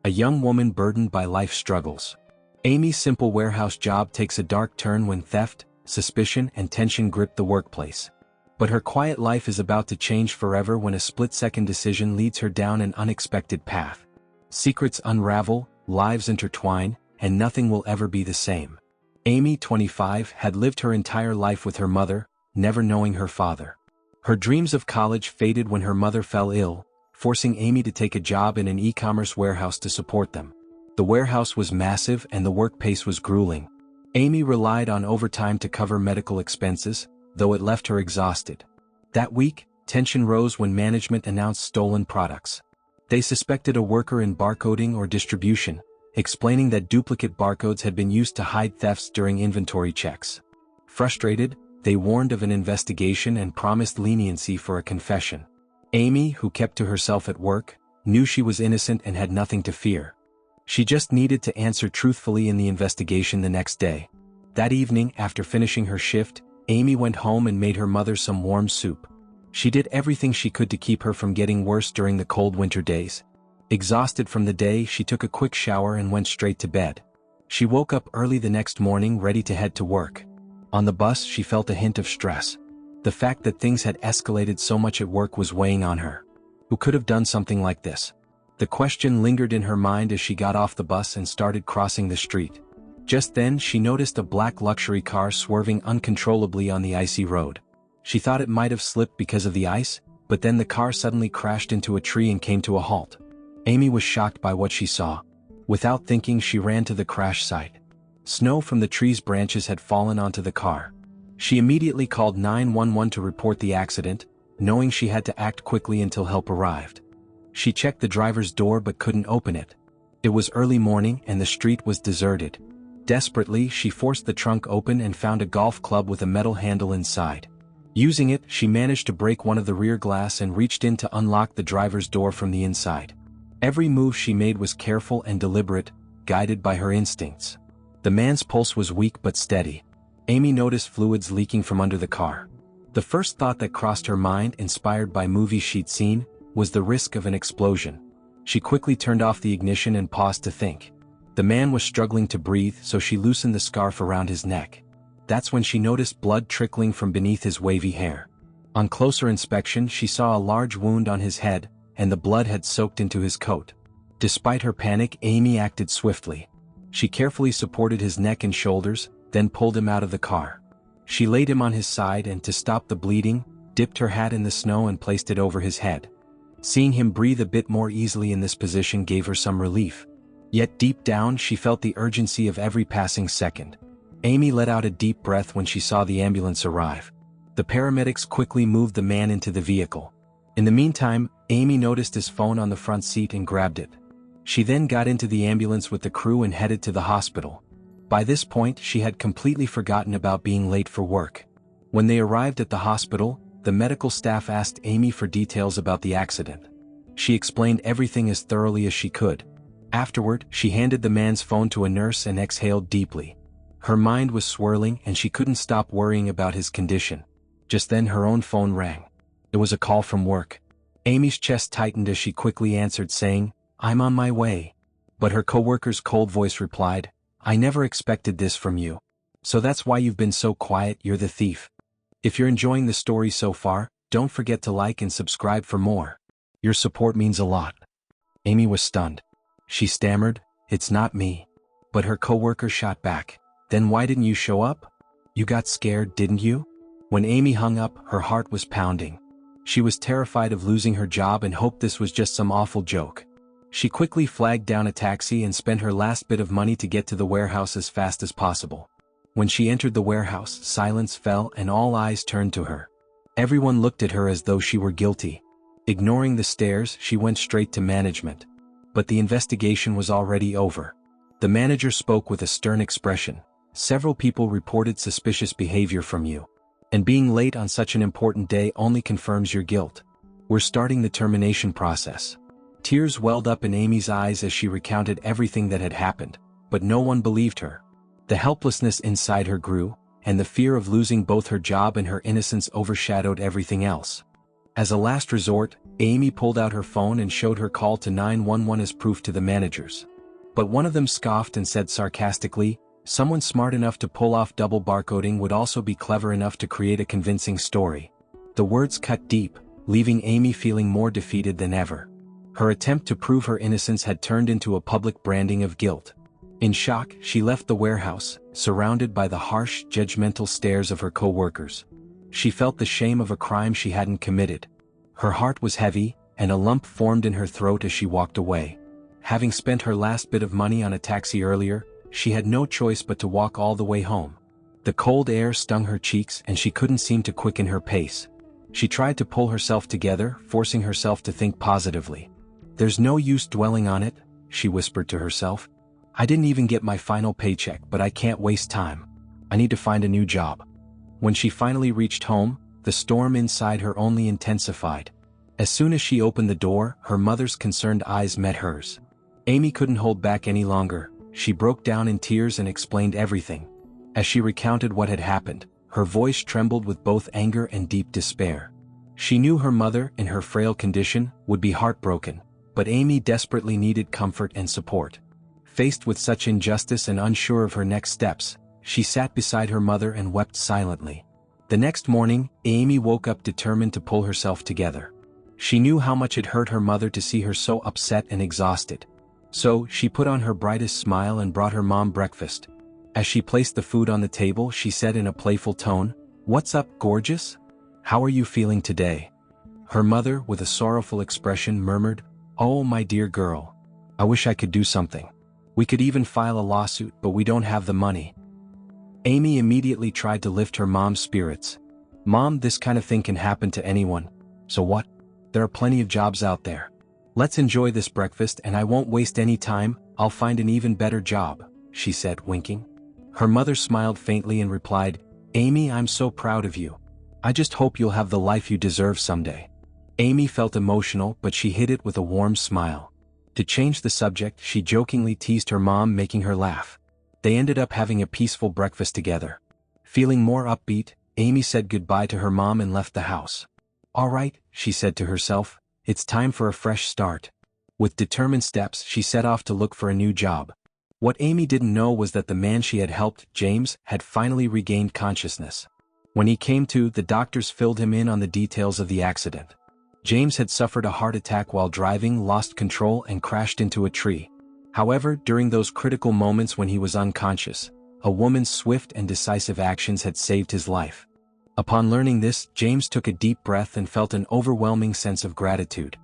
A young woman burdened by life struggles. Amy's simple warehouse job takes a dark turn when theft, suspicion, and tension grip the workplace. But her quiet life is about to change forever when a split-second decision leads her down an unexpected path. Secrets unravel, lives intertwine, and nothing will ever be the same. Amy, 25, had lived her entire life with her mother, never knowing her father. Her dreams of college faded when her mother fell ill, forcing Amy to take a job in an e-commerce warehouse to support them. The warehouse was massive and the work pace was grueling. Amy relied on overtime to cover medical expenses, though it left her exhausted. That week, tension rose when management announced stolen products. They suspected a worker in barcoding or distribution, explaining that duplicate barcodes had been used to hide thefts during inventory checks. Frustrated, they warned of an investigation and promised leniency for a confession. Amy, who kept to herself at work, knew she was innocent and had nothing to fear. She just needed to answer truthfully in the investigation the next day. That evening, after finishing her shift, Amy went home and made her mother some warm soup. She did everything she could to keep her from getting worse during the cold winter days. Exhausted from the day, she took a quick shower and went straight to bed. She woke up early the next morning ready to head to work. On the bus, she felt a hint of stress. The fact that things had escalated so much at work was weighing on her. Who could have done something like this? The question lingered in her mind as she got off the bus and started crossing the street. Just then, she noticed a black luxury car swerving uncontrollably on the icy road. She thought it might have slipped because of the ice, but then the car suddenly crashed into a tree and came to a halt. Amy was shocked by what she saw. Without thinking, she ran to the crash site. Snow from the tree's branches had fallen onto the car. She immediately called 911 to report the accident, knowing she had to act quickly until help arrived. She checked the driver's door but couldn't open it. It was early morning and the street was deserted. Desperately, she forced the trunk open and found a golf club with a metal handle inside. Using it, she managed to break one of the rear glass and reached in to unlock the driver's door from the inside. Every move she made was careful and deliberate, guided by her instincts. The man's pulse was weak but steady. Amy noticed fluids leaking from under the car. The first thought that crossed her mind, inspired by movies she'd seen, was the risk of an explosion. She quickly turned off the ignition and paused to think. The man was struggling to breathe, so she loosened the scarf around his neck. That's when she noticed blood trickling from beneath his wavy hair. On closer inspection, she saw a large wound on his head, and the blood had soaked into his coat. Despite her panic, Amy acted swiftly. She carefully supported his neck and shoulders, then pulled him out of the car. She laid him on his side and, to stop the bleeding, dipped her hat in the snow and placed it over his head. Seeing him breathe a bit more easily in this position gave her some relief. Yet deep down, she felt the urgency of every passing second. Amy let out a deep breath when she saw the ambulance arrive. The paramedics quickly moved the man into the vehicle. In the meantime, Amy noticed his phone on the front seat and grabbed it. She then got into the ambulance with the crew and headed to the hospital. By this point, she had completely forgotten about being late for work. When they arrived at the hospital, the medical staff asked Amy for details about the accident. She explained everything as thoroughly as she could. Afterward, she handed the man's phone to a nurse and exhaled deeply. Her mind was swirling and she couldn't stop worrying about his condition. Just then her own phone rang. It was a call from work. Amy's chest tightened as she quickly answered, saying, "I'm on my way." But her coworker's cold voice replied, "I never expected this from you. So that's why you've been so quiet, you're the thief." If you're enjoying the story so far, don't forget to like and subscribe for more. Your support means a lot. Amy was stunned. She stammered, "It's not me." But her coworker shot back, "Then why didn't you show up? You got scared, didn't you?" When Amy hung up, her heart was pounding. She was terrified of losing her job and hoped this was just some awful joke. She quickly flagged down a taxi and spent her last bit of money to get to the warehouse as fast as possible. When she entered the warehouse, silence fell and all eyes turned to her. Everyone looked at her as though she were guilty. Ignoring the stares, she went straight to management. But the investigation was already over. The manager spoke with a stern expression. "Several people reported suspicious behavior from you. And being late on such an important day only confirms your guilt. We're starting the termination process." Tears welled up in Amy's eyes as she recounted everything that had happened, but no one believed her. The helplessness inside her grew, and the fear of losing both her job and her innocence overshadowed everything else. As a last resort, Amy pulled out her phone and showed her call to 911 as proof to the managers. But one of them scoffed and said sarcastically, "Someone smart enough to pull off double barcoding would also be clever enough to create a convincing story." The words cut deep, leaving Amy feeling more defeated than ever. Her attempt to prove her innocence had turned into a public branding of guilt. In shock, she left the warehouse, surrounded by the harsh, judgmental stares of her co-workers. She felt the shame of a crime she hadn't committed. Her heart was heavy, and a lump formed in her throat as she walked away. Having spent her last bit of money on a taxi earlier, she had no choice but to walk all the way home. The cold air stung her cheeks and she couldn't seem to quicken her pace. She tried to pull herself together, forcing herself to think positively. "There's no use dwelling on it," she whispered to herself. "I didn't even get my final paycheck, but I can't waste time. I need to find a new job." When she finally reached home, the storm inside her only intensified. As soon as she opened the door, her mother's concerned eyes met hers. Amy couldn't hold back any longer. She broke down in tears and explained everything. As she recounted what had happened, her voice trembled with both anger and deep despair. She knew her mother, in her frail condition, would be heartbroken, but Amy desperately needed comfort and support. Faced with such injustice and unsure of her next steps, she sat beside her mother and wept silently. The next morning, Amy woke up determined to pull herself together. She knew how much it hurt her mother to see her so upset and exhausted. So, she put on her brightest smile and brought her mom breakfast. As she placed the food on the table, she said in a playful tone, "What's up, gorgeous? How are you feeling today?" Her mother, with a sorrowful expression, murmured, "Oh, my dear girl. I wish I could do something. We could even file a lawsuit, but we don't have the money." Amy immediately tried to lift her mom's spirits. "Mom, this kind of thing can happen to anyone. So what? There are plenty of jobs out there. Let's enjoy this breakfast and I won't waste any time. I'll find an even better job," she said, winking. Her mother smiled faintly and replied, "Amy, I'm so proud of you. I just hope you'll have the life you deserve someday." Amy felt emotional, but she hid it with a warm smile. To change the subject, she jokingly teased her mom, making her laugh. They ended up having a peaceful breakfast together. Feeling more upbeat, Amy said goodbye to her mom and left the house. "All right," she said to herself, "it's time for a fresh start." With determined steps, she set off to look for a new job. What Amy didn't know was that the man she had helped, James, had finally regained consciousness. When he came to, the doctors filled him in on the details of the accident. James had suffered a heart attack while driving, lost control, and crashed into a tree. However, during those critical moments when he was unconscious, a woman's swift and decisive actions had saved his life. Upon learning this, James took a deep breath and felt an overwhelming sense of gratitude.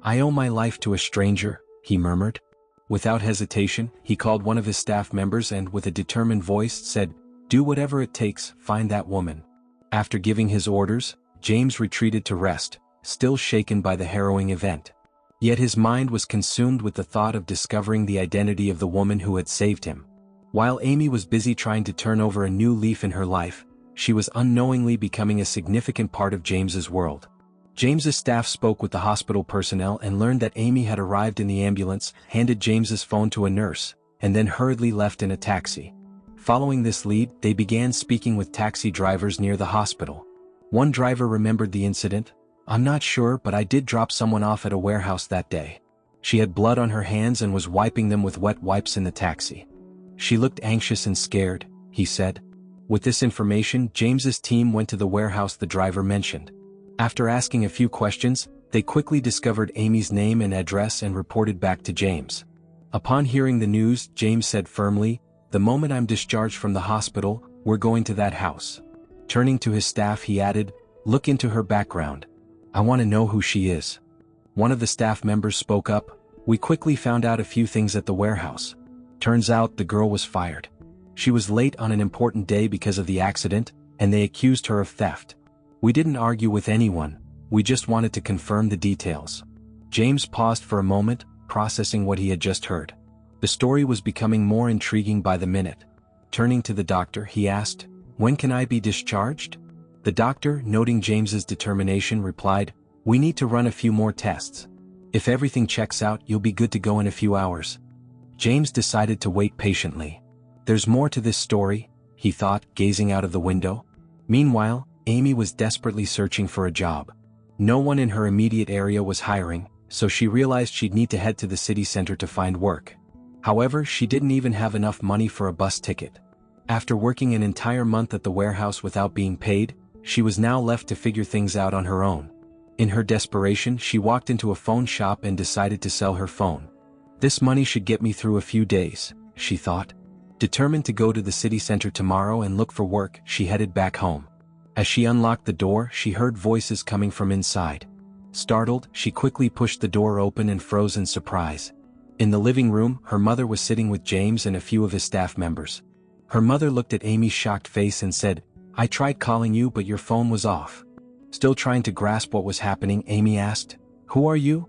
"I owe my life to a stranger," he murmured. Without hesitation, he called one of his staff members and, with a determined voice, said, "Do whatever it takes, find that woman." After giving his orders, James retreated to rest, still shaken by the harrowing event. Yet his mind was consumed with the thought of discovering the identity of the woman who had saved him. While Amy was busy trying to turn over a new leaf in her life, she was unknowingly becoming a significant part of James's world. James's staff spoke with the hospital personnel and learned that Amy had arrived in the ambulance, handed James's phone to a nurse, and then hurriedly left in a taxi. Following this lead, they began speaking with taxi drivers near the hospital. One driver remembered the incident. "I'm not sure, but I did drop someone off at a warehouse that day. She had blood on her hands and was wiping them with wet wipes in the taxi. She looked anxious and scared," he said. With this information, James's team went to the warehouse the driver mentioned. After asking a few questions, they quickly discovered Amy's name and address and reported back to James. Upon hearing the news, James said firmly, "The moment I'm discharged from the hospital, we're going to that house." Turning to his staff, he added, "Look into her background. I want to know who she is." One of the staff members spoke up, "We quickly found out a few things at the warehouse. Turns out the girl was fired. She was late on an important day because of the accident, and they accused her of theft. We didn't argue with anyone, we just wanted to confirm the details." James paused for a moment, processing what he had just heard. The story was becoming more intriguing by the minute. Turning to the doctor, he asked, "When can I be discharged?" The doctor, noting James's determination, replied, "We need to run a few more tests. If everything checks out, you'll be good to go in a few hours." James decided to wait patiently. "There's more to this story," he thought, gazing out of the window. Meanwhile, Amy was desperately searching for a job. No one in her immediate area was hiring, so she realized she'd need to head to the city center to find work. However, she didn't even have enough money for a bus ticket. After working an entire month at the warehouse without being paid, she was now left to figure things out on her own. In her desperation, she walked into a phone shop and decided to sell her phone. This money should get me through a few days, she thought. Determined to go to the city center tomorrow and look for work, she headed back home. As she unlocked the door, she heard voices coming from inside. Startled, she quickly pushed the door open and froze in surprise. In the living room, her mother was sitting with James and a few of his staff members. Her mother looked at Amy's shocked face and said, "I tried calling you but your phone was off." Still trying to grasp what was happening, Amy asked, "Who are you?"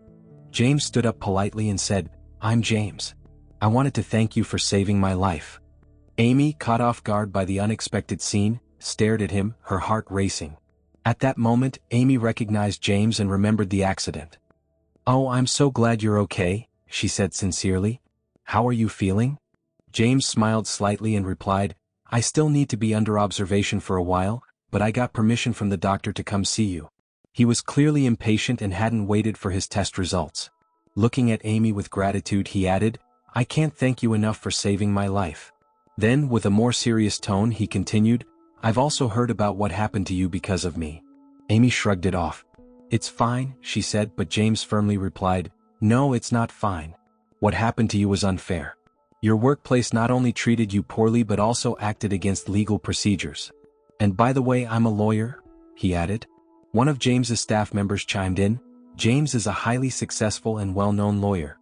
James stood up politely and said, "I'm James. I wanted to thank you for saving my life." Amy, caught off guard by the unexpected scene, stared at him, her heart racing. At that moment, Amy recognized James and remembered the accident. "Oh, I'm so glad you're okay," she said sincerely. "How are you feeling?" James smiled slightly and replied, "I still need to be under observation for a while, but I got permission from the doctor to come see you." He was clearly impatient and hadn't waited for his test results. Looking at Amy with gratitude, he added, "I can't thank you enough for saving my life." Then, with a more serious tone, he continued, "I've also heard about what happened to you because of me." Amy shrugged it off. "It's fine," she said, but James firmly replied, "No, it's not fine. What happened to you was unfair. Your workplace not only treated you poorly but also acted against legal procedures. And by the way, I'm a lawyer," he added. One of James's staff members chimed in, "James is a highly successful and well-known lawyer.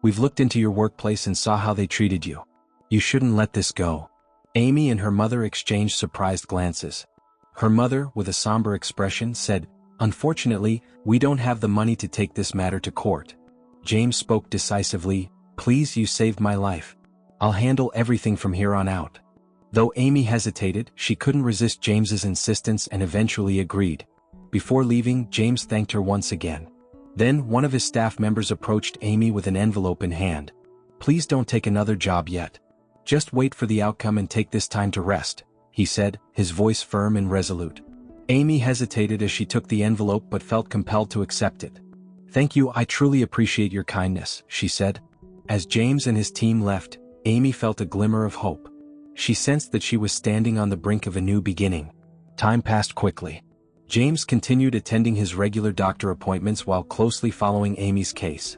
We've looked into your workplace and saw how they treated you. You shouldn't let this go." Amy and her mother exchanged surprised glances. Her mother, with a somber expression, said, "Unfortunately, we don't have the money to take this matter to court." James spoke decisively, "Please, you saved my life. I'll handle everything from here on out." Though Amy hesitated, she couldn't resist James's insistence and eventually agreed. Before leaving, James thanked her once again. Then, one of his staff members approached Amy with an envelope in hand. "Please don't take another job yet. Just wait for the outcome and take this time to rest," he said, his voice firm and resolute. Amy hesitated as she took the envelope but felt compelled to accept it. "Thank you, I truly appreciate your kindness," she said. As James and his team left, Amy felt a glimmer of hope. She sensed that she was standing on the brink of a new beginning. Time passed quickly. James continued attending his regular doctor appointments while closely following Amy's case.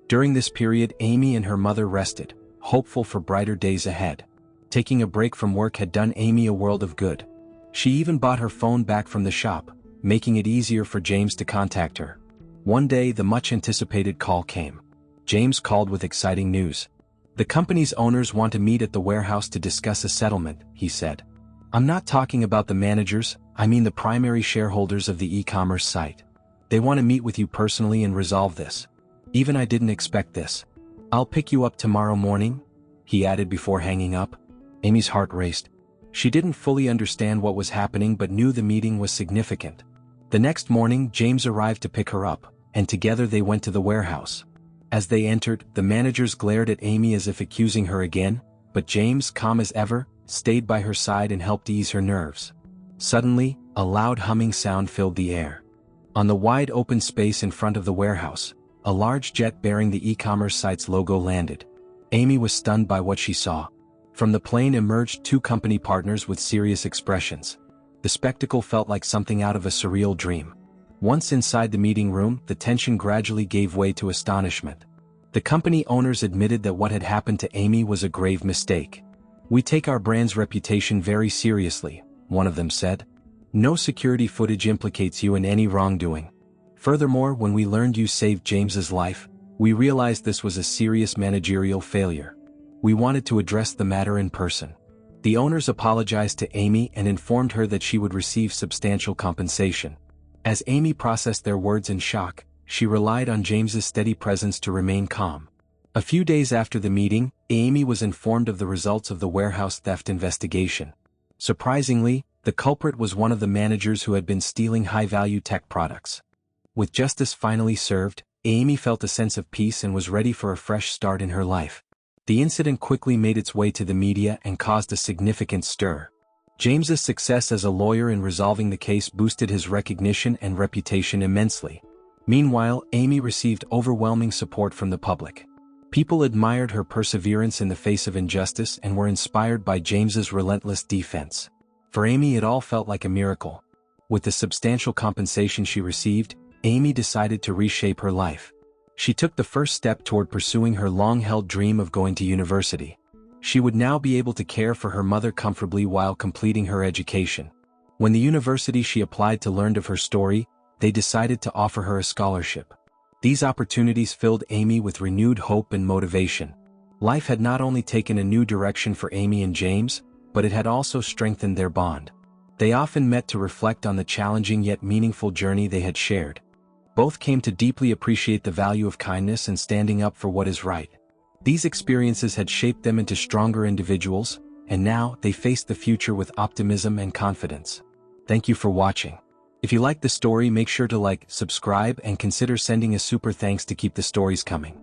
During this period, Amy and her mother rested, hopeful for brighter days ahead. Taking a break from work had done Amy a world of good. She even bought her phone back from the shop, making it easier for James to contact her. One day, the much-anticipated call came. James called with exciting news. "The company's owners want to meet at the warehouse to discuss a settlement," he said. "I'm not talking about the managers, I mean the primary shareholders of the e-commerce site. They want to meet with you personally and resolve this. Even I didn't expect this. I'll pick you up tomorrow morning," he added before hanging up. Amy's heart raced. She didn't fully understand what was happening but knew the meeting was significant. The next morning, James arrived to pick her up, and together they went to the warehouse. As they entered, the managers glared at Amy as if accusing her again, but James, calm as ever, stayed by her side and helped ease her nerves. Suddenly, a loud humming sound filled the air. On the wide open space in front of the warehouse, a large jet bearing the e-commerce site's logo landed. Amy was stunned by what she saw. From the plane emerged two company partners with serious expressions. The spectacle felt like something out of a surreal dream. Once inside the meeting room, the tension gradually gave way to astonishment. The company owners admitted that what had happened to Amy was a grave mistake. "We take our brand's reputation very seriously," one of them said. "No security footage implicates you in any wrongdoing. Furthermore, when we learned you saved James's life, we realized this was a serious managerial failure. We wanted to address the matter in person." The owners apologized to Amy and informed her that she would receive substantial compensation. As Amy processed their words in shock, she relied on James's steady presence to remain calm. A few days after the meeting, Amy was informed of the results of the warehouse theft investigation. Surprisingly, the culprit was one of the managers who had been stealing high-value tech products. With justice finally served, Amy felt a sense of peace and was ready for a fresh start in her life. The incident quickly made its way to the media and caused a significant stir. James's success as a lawyer in resolving the case boosted his recognition and reputation immensely. Meanwhile, Amy received overwhelming support from the public. People admired her perseverance in the face of injustice and were inspired by James's relentless defense. For Amy, it all felt like a miracle. With the substantial compensation she received, Amy decided to reshape her life. She took the first step toward pursuing her long-held dream of going to university. She would now be able to care for her mother comfortably while completing her education. When the university she applied to learned of her story, they decided to offer her a scholarship. These opportunities filled Amy with renewed hope and motivation. Life had not only taken a new direction for Amy and James, but it had also strengthened their bond. They often met to reflect on the challenging yet meaningful journey they had shared. Both came to deeply appreciate the value of kindness and standing up for what is right. These experiences had shaped them into stronger individuals, and now they faced the future with optimism and confidence. Thank you for watching. If you liked the story, make sure to like, subscribe, and consider sending a super thanks to keep the stories coming.